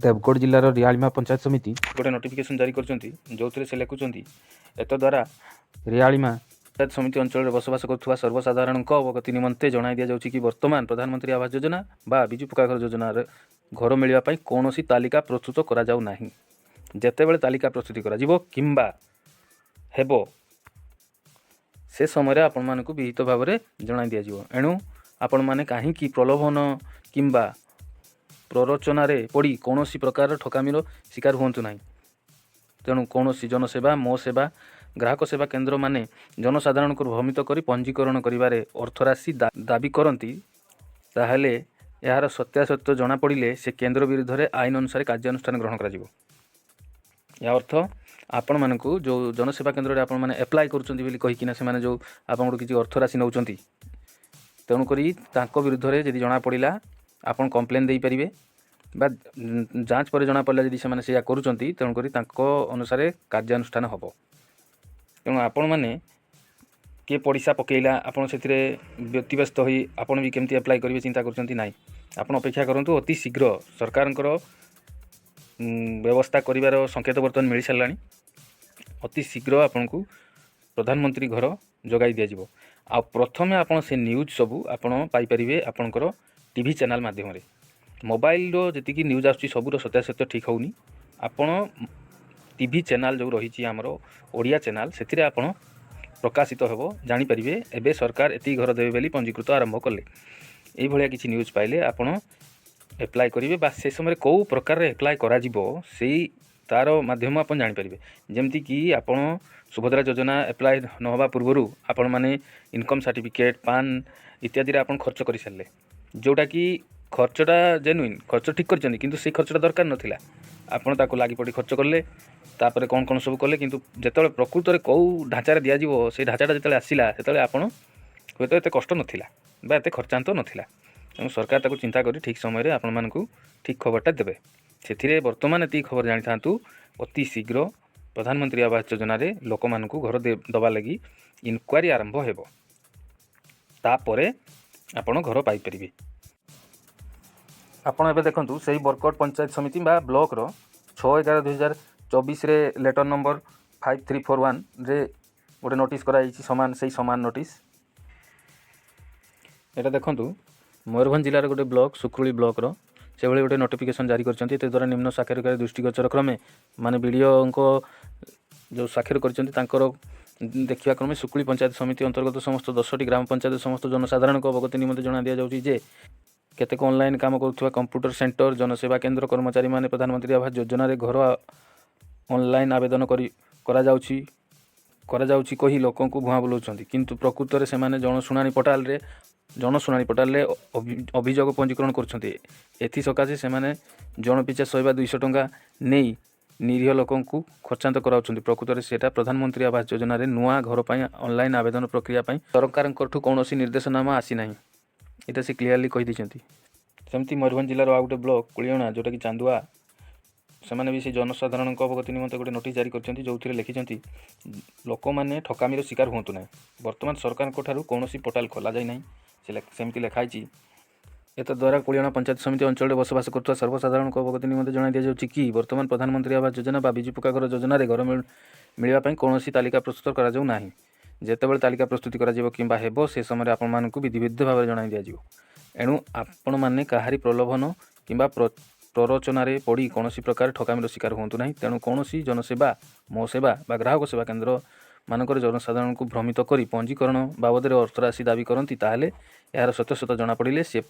देवगढ़ जिलार रियालीमा पंचायत समिति गोटे नोटिफिकेशन जारी कर से लिखुं एतद्वारा रियालीमा पंचायत समिति अंचल में बसवास कर सर्वसाधारण अवगति निमंते जणाई दि जाउछि कि वर्तमान प्रधानमंत्री आवास योजना बा विजु पक्का घर योजना घर मिलवाई कौन तालिका प्रस्तुत करा जाउ नाही। जेतेबेले तालिका प्रस्तुति करा जिवो किंबा हेबो से समय आपण मानकु विहित भाव में जणाई दि जाइबो। एणु आपण माने काहींकि प्रलोभन किंबा प्ररोचन पड़ी कौन प्रकार ठकामीर शिकार हूँ ना। तेणु कौन जनसेवा मो सेवा ग्राहक सेवा केन्द्र माने जनसाधारण को भ्रमित कर पंजीकरण करिवारे अर्थराशि दाबी करती ताहले यार सत्यासत्य जना पड़े से केन्द्र विरुद्ध में आईन अनुसार कार्यानुष्ठान ग्रहण करा। या अर्थ आपण मानकु जो जनसेवा केन्द्र में आपण माने एप्लाय करुछंती कहीकिना से जो आपन किसी अर्थराशि नौचंती तेणुक विरुद्ध में जदि जना पड़ा आपन कंप्लेन दे पारिबे बा जांच पर जना पड़ा जदि से सेया करुछंती तेणुक अनुसार कार्यानुष्ठान हम। तेणु आपण मैंने किए पड़िशा पकेला आपड़ से व्यतिव्यस्त हो आपड़ भी केमती एप्लाय करेंगे चिंता करछंती नाई। आपड़ अपेक्षा करूँ अति शीघ्र सरकार व्यवस्था कर संकेत बर्तमान मिल सारा। अति शीघ्र आपन को प्रधानमंत्री घर जगाई दि जाव। आ प्रथमे आप से न्यूज सबू आपड़ पाइपर आपणकर टीवी चैनल माध्यम मोबाइल जी न्यूज आसूँ सबूर सत्यासत्य ठीक होनी। आपण टीवी चैनल जो रही आमर ओडिया चैनल से आप प्रकाशित हो जानीपारे एवं सरकार एति घर देवे बोली पंजीकृत आरंभ कले। ये किसी न्यूज पाइले आपड़ एप्लाय करेंगे बा से समय कौ प्रकार एप्लाय करा तार माध्यम आप जानीपारे। जमती कि आपड़ सुभद्रा योजना एप्लाय न होगा पूर्व आपण मैंने इनकम सर्टिफिकेट पान इत्यादि आप खर्च कर सारे जोटा कि खर्चटा जेन्युइन खर्च ठीक कर किंतु से खर्चटा दरकार नाला आपड़ ताको लगी पड़ी खर्च कले तापर कौन कौन सब कले किंतु जिते प्रकृत में कौ ढांचार दिज्व से ढांचाटा जो आसला से आपण हूँ एत कष्ट नाला बा एत खर्चांत नाला। तेणु सरकार ताको चिंता करी ठीक समय आपण मानकु ठीक खबरटा देवे। से बर्तमान ये खबर जानी था अति शीघ्र प्रधानमंत्री आवास योजना रे लोक मानकु घर दबा लगी इनक्वारी आरंभ हेबो तापरे आपण घर पाई परिबे। आपण एबे देखंतु सही बरकोट पंचायत समिति बा ब्लॉक रो 6/11/2024 रे लेटर नंबर 5341 रे गोटे नोटिस कराई समान नोटिस। एटा देखंतु मयूरभंज जिलार गोटे ब्लॉक सुक्रुली ब्लॉक रो से भली गोटे नोटिफिकेशन जारी करछंती। ते द्वारा निम्न साक्षरकारी दृष्टिगोचर क्रमे माने वीडियो को जो साक्षर करछंती तांकर देखिया क्रमे सुक्रुली पंचायत समिति अंतर्गत समस्त 10टी ग्राम पंचायत समस्त जनसाधारण को अवगति निमंते जना दिया जाउची जे केतेक ऑनलाइन काम करुवा कंप्यूटर सेंटर जनसेवा केन्द्र कर्मचारी माने प्रधानमंत्री आवास योजना रे घर ऑनलाइन आवेदन करा जाउची कही लोकों को भुआ बुलाउछंती किंतु प्रकृत रे सेमाने जनशुणानी पोर्टाल रे अभियोग पंजीकरण करछंती। एथि सकाशे सेमाने जन पिछा 100-200 टंका नहीं निरीह लोकों को खर्चांत कराउछंती। प्रकृत रे सेटा प्रधानमंत्री आवास योजना रे नुआ घर पई ऑनलाइन आवेदन प्रक्रिया पई सरकार कौनसी निर्देशनामा आसी नाही एटा से क्लियरली कही दिछंती। सेमती मयूरभंज जिलार आ गोटे ब्लॉक कुलियणा जोटा कि चांदुआ से भी से जनसाधारण अवगति निमंते गोटे नोटिस जारी करछंती जो लिखिछंती लोक मैंने ठकामीर शिकार हूँ ना। वर्तमान सरकार कौन पोर्टाल खोल जाए ना सेमती लिखाई। एत द्वारा कुलियणा पंचायत समिति अंचल में बसवास कर सर्वसाधारण अवगति निमंते जणाई दि जाउछि कि वर्तमान प्रधानमंत्री आवास योजना बा विजु पक्का घर योजना रे घर मिलवाई कौन तालिका प्रस्तुत करा जाउ नाही। जेतेबेले तालिका प्रस्तुति करा जिवो किंबा हेबो से समय आपण मानकु विधिविध भाव जणाई दि जाइबो। एणु आपण माने काहारी प्रलोभन किंबा प्ररोचन पड़ी कौन प्रकार ठकामीर शिकार हूँ ना। तेणु कौन जनसेवा मो सेवा बा ग्राहक सेवा केन्द्र मानकर जनसाधारण को भ्रमित कर पंजीकरण बाबद में अर्थराशि दाबी करती ताहले यार सत्यासत्य जना पड़े से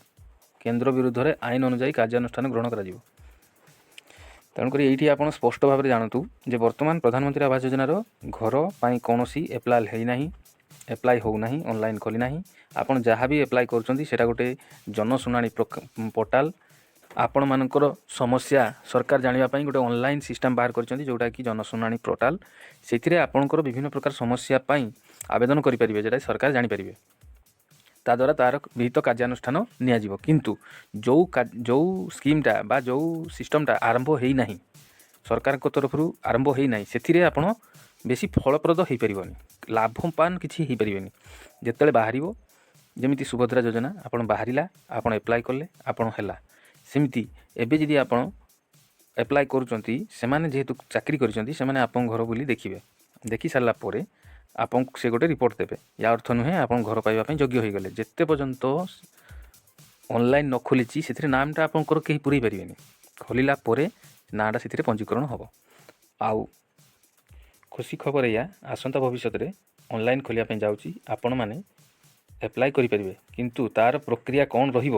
केन्द्र विरुद्ध में आईन अनुजाई कार्यानुष्ठान ग्रहण करा जिवो। तेणुक ये आप स्पष्ट भाव में जानतु जे वर्तमान प्रधानमंत्री आवास योजनार घर पर कौन एप्लाय हो ना ऑनलाइन खोली ना। आप जहाँ भी एप्लाय कर गोटे जनशुणाणी पोर्टाल आपण मानकर समस्या सरकार जानापी गोटे ऑनलाइन सिस्टम बाहर कर जोटा कि जनशुणाणी पोर्टाल से आपणकर विभिन्न प्रकार समस्या आवेदन करेंगे जोटा सरकार जानीपारे ताद्वारा तार विहित कार्यानुष्ठान नियाजिवो। किंतु जो स्कीमटा बा जो सिस्टमटा आरंभ हो ना सरकार तरफ आरंभ हो ना से आप बेसी फलप्रद हो पारनि लाभवान किसी हो पारे जिते बाहर जमी सुभद्रा योजना आप बाहर आप एप्लाय कले आप है सेमती एबे जदि आपण एप्लाय करूଛନ୍ତି ସେମାନେ ଯେହେତु ଚାକିରି କରିଛନ୍ତି ସେମାନେ ଆପଣଙ୍କ ଘର ବୁଲି ଦେଖିବେ। ଦେଖି ସାରିଲା ପରେ ଆପଣଙ୍କୁ ସେ ଗୋଟେ ରିପୋର୍ଟ ଦେବେ। ୟା ଅର୍ଥ ନୁହେଁ ଆପଣ ଘର ପାଇବା ପାଇଁ ଯୋଗ୍ୟ ହୋଇଗଲେ। ଯେତେ ପର୍ଯ୍ୟନ୍ତ ଅନଲାଇନ୍ ନ ଖୋଲିଛି ସେଥିରେ ନାମଟା ଆପଣଙ୍କର କେହି ପୁରେଇ ପାରିବେନି। ଖୋଲିଲା ପରେ ନାଁଟା ସେଥିରେ ପଞ୍ଜୀକରଣ ହେବ। ଆଉ ଖୁସି ଖବର ଏଇଆ, ଆସନ୍ତା ଭବିଷ୍ୟତରେ ଅନଲାଇନ୍ ଖୋଲିବା ପାଇଁ ଯାଉଛି, ଆପଣମାନେ ଆପ୍ଲାଏ କରିପାରିବେ। କିନ୍ତୁ ତା'ର ପ୍ରକ୍ରିୟା କ'ଣ ରହିବ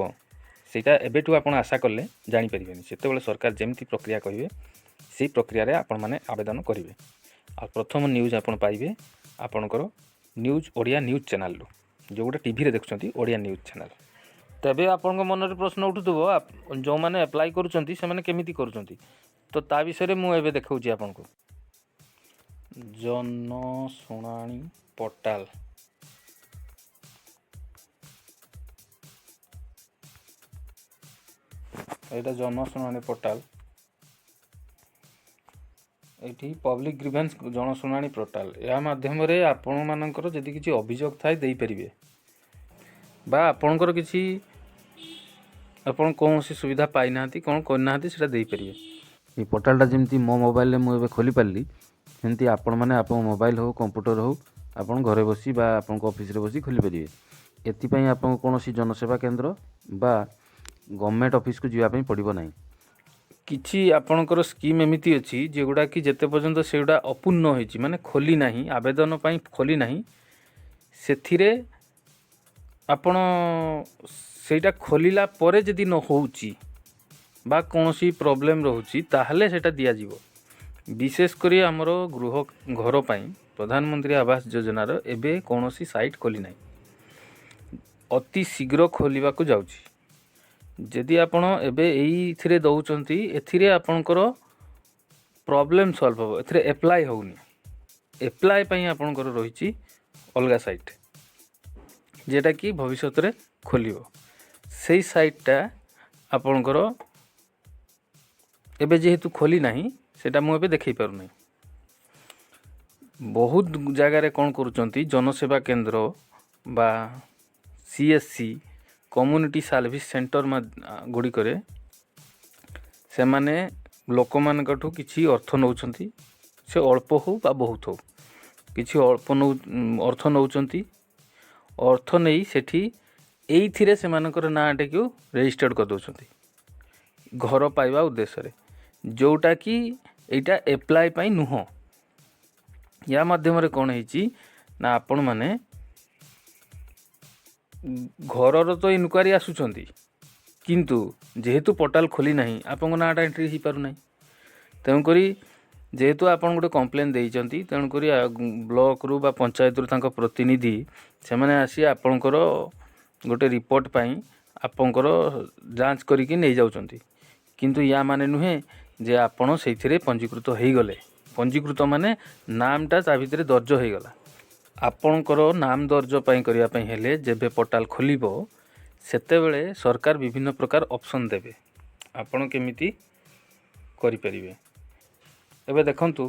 ସେଇଟା ଏବେଠୁ ଆପଣ ଆଶା କଲେ ଜାଣିପାରିବେନି। ସେତେବେଳେ ସରକାର ଯେମିତି ପ୍ରକ୍ରିୟା କହିବେ ସେଇ ପ୍ରକ୍ରିୟାରେ ଆପଣମାନେ ଆବେଦନ କରିବେ। ଆଉ ପ୍ରଥମ ନ୍ୟୁଜ୍ ଆପଣ ପାଇବେ ଆପଣଙ୍କର ନ୍ୟୁଜ୍ ଓଡ଼ିଆ ନ୍ୟୁଜ୍ ଚ୍ୟାନେଲ୍ରୁ, ଯେଉଁଟା ଟିଭିରେ ଦେଖୁଛନ୍ତି ଓଡ଼ିଆ ନ୍ୟୁଜ୍ ଚ୍ୟାନେଲ୍। ତେବେ ଆପଣଙ୍କ ମନରେ ପ୍ରଶ୍ନ ଉଠୁଥିବ ଯେଉଁମାନେ ଆପ୍ଲାଏ କରୁଛନ୍ତି ସେମାନେ କେମିତି କରୁଛନ୍ତି। ତ ତା ବିଷୟରେ ମୁଁ ଏବେ ଦେଖାଉଛି ଆପଣଙ୍କୁ। ଜନଶୁଣାଣି ପୋର୍ଟାଲ୍, ଏଇଟା ଜନଶୁଣାଣି ପୋର୍ଟାଲ୍। ଏଇଠି ପବ୍ଲିକ୍ ଗ୍ରିଭାନ୍ସ ଜନଶୁଣାଣି ପୋର୍ଟାଲ୍। ଏହା ମାଧ୍ୟମରେ ଆପଣମାନଙ୍କର ଯଦି କିଛି ଅଭିଯୋଗ ଥାଏ ଦେଇପାରିବେ, ବା ଆପଣଙ୍କର କିଛି ଆପଣ କୌଣସି ସୁବିଧା ପାଇନାହାନ୍ତି କ'ଣ କରିନାହାନ୍ତି ସେଇଟା ଦେଇପାରିବେ। এই ପୋର୍ଟାଲ୍ଟା ଯେମିତି ମୋ ମୋବାଇଲରେ ମୁଁ ଏବେ ଖୋଲିପାରିଲି, ସେମିତି ଆପଣମାନେ ଆପଣଙ୍କ ମୋବାଇଲ ହେଉ କମ୍ପ୍ୟୁଟର ହେଉ ଆପଣ ଘରେ ବସି ବା ଆପଣଙ୍କ ଅଫିସରେ ବସି ଖୋଲିପାରିବେ। ଏଥିପାଇଁ ଆପଣଙ୍କୁ କୌଣସି ଜନସେବା କେନ୍ଦ୍ର ବା ଗଭର୍ଣ୍ଣମେଣ୍ଟ ଅଫିସକୁ ଯିବା ପାଇଁ ପଡ଼ିବ ନାହିଁ। କିଛି ଆପଣଙ୍କର ସ୍କିମ୍ ଏମିତି ଅଛି ଯେଗୁଡ଼ାକି ଯେତେ ପର୍ଯ୍ୟନ୍ତ ସେଗୁଡ଼ା ଅପୂର୍ଣ୍ଣ ହୋଇଛି, ମାନେ ଖୋଲି ନାହିଁ, ଆବେଦନ ପାଇଁ ଖୋଲି ନାହିଁ, ସେଥିରେ ଆପଣ ସେଇଟା ଖୋଲିଲା ପରେ ଯଦି ନ ହେଉଛି ବା କୌଣସି ପ୍ରୋବ୍ଲେମ୍ ରହୁଛି ତାହେଲେ ସେଇଟା ଦିଆଯିବ। ବିଶେଷ କରି ଆମର ଘର ପାଇଁ ପ୍ରଧାନମନ୍ତ୍ରୀ ଆବାସ ଯୋଜନାର ଏବେ କୌଣସି ସାଇଟ୍ ଖୋଲି ନାହିଁ, ଅତି ଶୀଘ୍ର ଖୋଲିବାକୁ ଯାଉଛି। ଯଦି ଆପଣ ଏବେ ଏଇଥିରେ ଦେଉଛନ୍ତି, ଏଥିରେ ଆପଣଙ୍କର ପ୍ରୋବ୍ଲେମ୍ ସଲ୍ଭ ହେବ। ଏଥିରେ ଆପ୍ଲାଏ ହେଉନି। ଆପ୍ଲାଏ ପାଇଁ ଆପଣଙ୍କର ରହିଛି ଅଲଗା ସାଇଟ୍, ଯେଉଁଟାକି ଭବିଷ୍ୟତରେ ଖୋଲିବ। ସେଇ ସାଇଟ୍ଟା ଆପଣଙ୍କର ଏବେ ଯେହେତୁ ଖୋଲି ନାହିଁ ସେଇଟା ମୁଁ ଏବେ ଦେଖାଇ ପାରୁନାହିଁ। ବହୁତ ଜାଗାରେ କ'ଣ କରୁଛନ୍ତି, ଜନସେବା କେନ୍ଦ୍ର ବା CSC କମ୍ୟୁନିଟି ସର୍ଭିସ୍ ସେଣ୍ଟର ଗୁଡ଼ିକରେ ସେମାନେ ଲୋକମାନଙ୍କଠୁ କିଛି ଅର୍ଥ ନେଉଛନ୍ତି। ସେ ଅଳ୍ପ ହେଉ ବା ବହୁତ ହେଉ, କିଛି ଅର୍ଥ ନେଉଛନ୍ତି। ଅର୍ଥ ନେଇ ସେଠି ଏଇଥିରେ ସେମାନଙ୍କର ନାଁଟିକୁ ରେଜିଷ୍ଟର୍ଡ଼ କରିଦେଉଛନ୍ତି ଘର ପାଇବା ଉଦ୍ଦେଶ୍ୟରେ, ଯେଉଁଟାକି ଏଇଟା ଆପ୍ଲାଏ ପାଇଁ ନୁହଁ। ୟା ମାଧ୍ୟମରେ କ'ଣ ହେଇଛି ନା ଆପଣମାନେ ଘରର ତ ଇନକ୍ୱାରି ଆସୁଛନ୍ତି, କିନ୍ତୁ ଯେହେତୁ ପୋର୍ଟାଲ୍ ଖୋଲି ନାହିଁ ଆପଣଙ୍କ ନାଁଟା ଏଣ୍ଟ୍ରି ହୋଇପାରୁନାହିଁ। ତେଣୁକରି ଯେହେତୁ ଆପଣ ଗୋଟେ କମ୍ପ୍ଲେନ୍ ଦେଇଛନ୍ତି, ତେଣୁକରି ବ୍ଲକରୁ ବା ପଞ୍ଚାୟତରୁ ତାଙ୍କ ପ୍ରତିନିଧି ସେମାନେ ଆସି ଆପଣଙ୍କର ଗୋଟେ ରିପୋର୍ଟ ପାଇଁ ଆପଣଙ୍କର ଯାଞ୍ଚ କରିକି ନେଇଯାଉଛନ୍ତି। କିନ୍ତୁ ୟା ମାନେ ନୁହେଁ ଯେ ଆପଣ ସେଇଥିରେ ପଞ୍ଜୀକୃତ ହୋଇଗଲେ। ପଞ୍ଜୀକୃତ ମାନେ ନାମଟା ତା ଭିତରେ ଦର୍ଜ ହୋଇଗଲା। ଆପଣଙ୍କର ନାମ ଦର୍ଜ ପାଇଁ କରିବା ପାଇଁ ହେଲେ ଯେବେ ପୋର୍ଟାଲ୍ ଖୋଲିବ ସେତେବେଳେ ସରକାର ବିଭିନ୍ନ ପ୍ରକାର ଅପସନ୍ ଦେବେ, ଆପଣ କେମିତି କରିପାରିବେ। ଏବେ ଦେଖନ୍ତୁ,